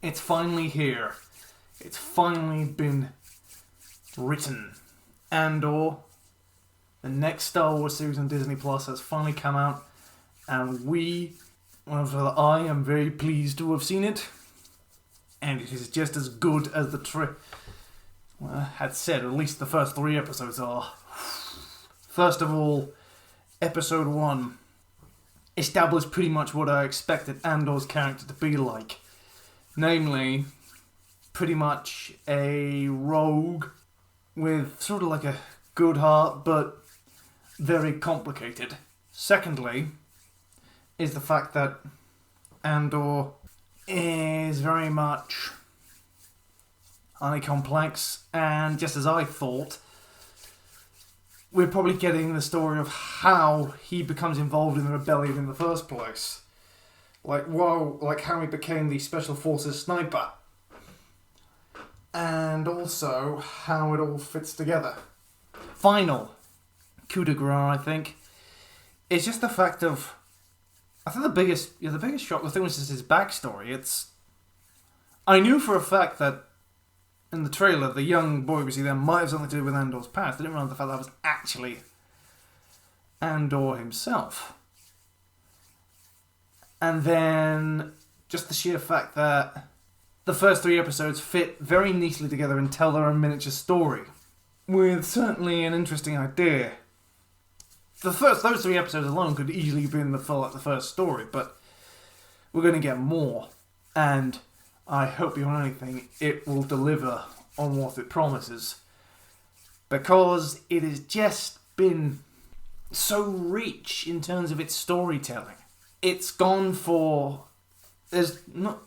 It's finally here. It's finally been written. Andor, the next Star Wars series on Disney Plus, has finally come out, and I am very pleased to have seen it, and it is just as good as had said. At least the first 3 episodes are. First of all, episode 1 established pretty much what I expected Andor's character to be like. Namely, pretty much a rogue with sort of like a good heart, but very complicated. Secondly, is the fact that Andor is very much highly complex, and just as I thought, we're probably getting the story of how he becomes involved in the rebellion in the first place. Like how he became the Special Forces sniper. And also how it all fits together. Final coup de grace, I think, is just the fact of, I think the biggest shock, the thing was just his backstory. I knew for a fact that in the trailer, the young boy we see there might have something to do with Andor's past. I didn't realize the fact that was actually Andor himself. And then just the sheer fact that the first 3 episodes fit very neatly together and tell their own miniature story, with certainly an interesting idea. Those 3 episodes alone could easily have been the first story, but we're going to get more, and I hope beyond anything it will deliver on what it promises, because it has just been so rich in terms of its storytelling. It's gone for it's gone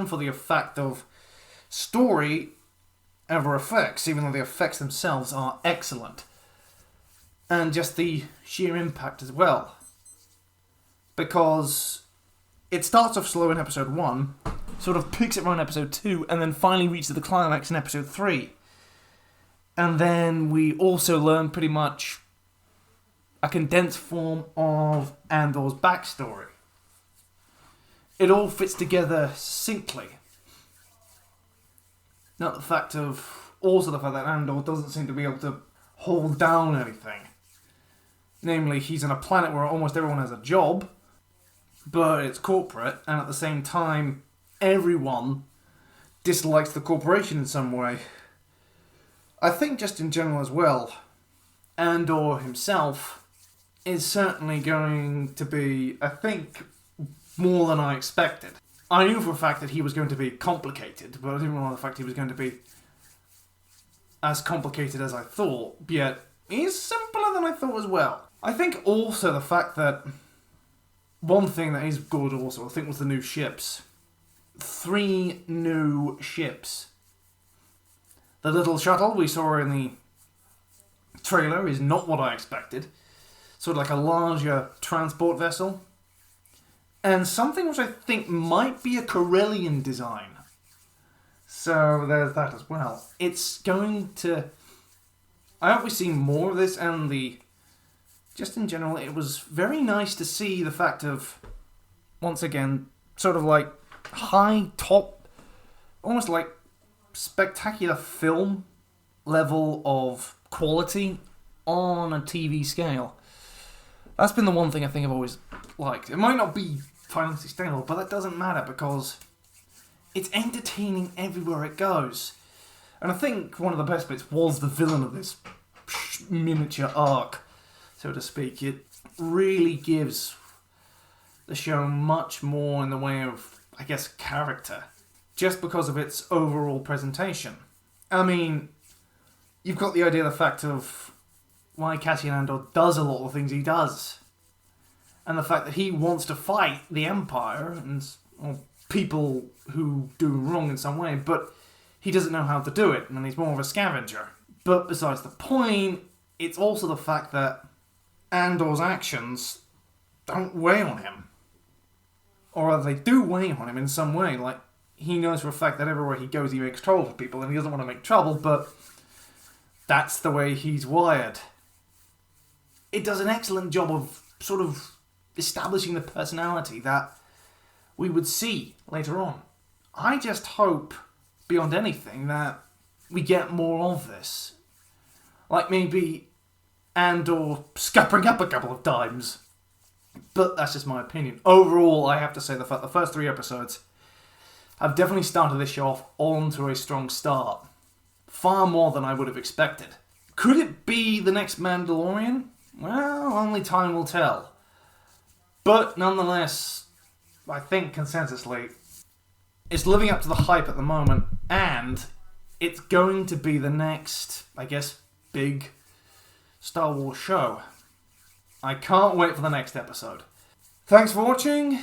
for the effect of story over effects, even though the effects themselves are excellent, and just the sheer impact as well, because it starts off slow in episode 1, sort of picks it around episode 2, and then finally reaches the climax in episode 3. And then we also learn pretty much a condensed form of Andor's backstory. It all fits together succinctly. Also the fact that Andor doesn't seem to be able to hold down anything. Namely, he's on a planet where almost everyone has a job, but it's corporate, and at the same time, everyone dislikes the corporation in some way. I think just in general as well, Andor himself is certainly going to be, I think, more than I expected. I knew for a fact that he was going to be complicated, but I didn't realize the fact he was going to be as complicated as I thought, yet he's simpler than I thought as well. I think also the fact that one thing that is good also, I think, was the new ships. 3 new ships. The little shuttle we saw in the trailer is not what I expected. Sort of like a larger transport vessel. And something which I think might be a Corellian design. So there's that as well. It's going to... I hope we see more of this, and just in general, it was very nice to see the fact of, once again, sort of like high top, almost like spectacular film level of quality on a TV scale. That's been the one thing I think I've always liked. It might not be financially sustainable, but that doesn't matter because it's entertaining everywhere it goes. And I think one of the best bits was the villain of this miniature arc, so to speak. It really gives the show much more in the way of, I guess, character, just because of its overall presentation. I mean, you've got the idea of the fact of why Cassian Andor does a lot of the things he does, and the fact that he wants to fight the Empire and people who do wrong in some way, but he doesn't know how to do it, and he's more of a scavenger. But besides the point, it's also the fact that Andor's actions don't weigh on him. Or they do weigh on him in some way. Like, he knows for a fact that everywhere he goes he makes trouble for people, and he doesn't want to make trouble, but that's the way he's wired. It does an excellent job of sort of establishing the personality that we would see later on. I just hope, beyond anything, that we get more of this. Like maybe Andor scuppering up a couple of times. But that's just my opinion. Overall, I have to say the first 3 episodes have definitely started this show off onto a strong start. Far more than I would have expected. Could it be the next Mandalorian? Well, only time will tell. But nonetheless, I think consensusly, it's living up to the hype at the moment, and it's going to be the next, I guess, big Star Wars show. I can't wait for the next episode. Thanks for watching.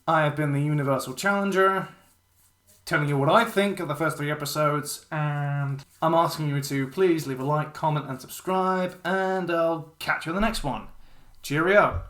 I have been the Universal Challenger, telling you what I think of the first 3 episodes, and I'm asking you to please leave a like, comment, and subscribe, and I'll catch you in the next one. Cheerio.